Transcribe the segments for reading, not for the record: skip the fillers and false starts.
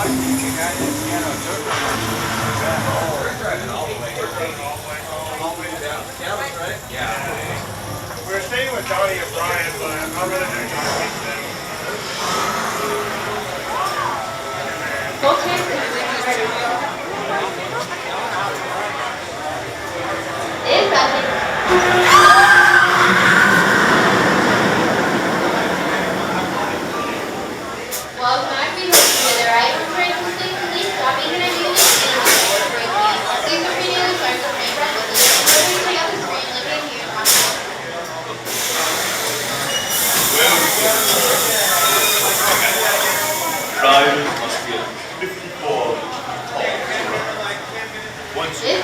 We're staying with Donnie and Brian, but I'd rather do them. Well, can I be together, right? We're trying to stay to leave. Stop eating and do this. These are pretty other signs of main friends. We're going to take out the screen, look at you, and talk about it. Drivers must be at 54 tall. Once you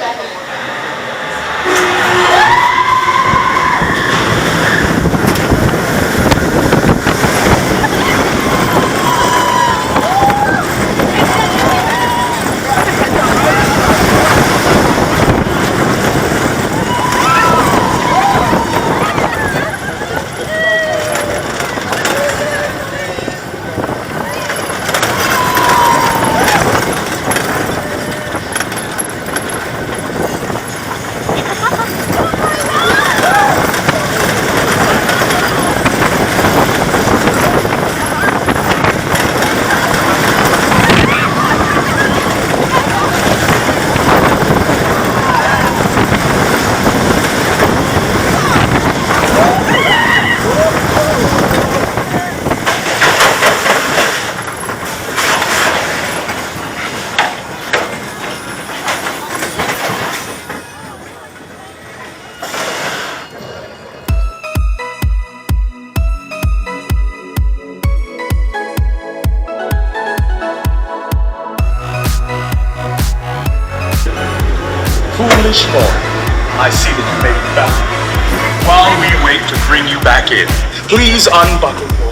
foolish boy, I see that you made it back. While we wait to bring you back in, please unbuckle your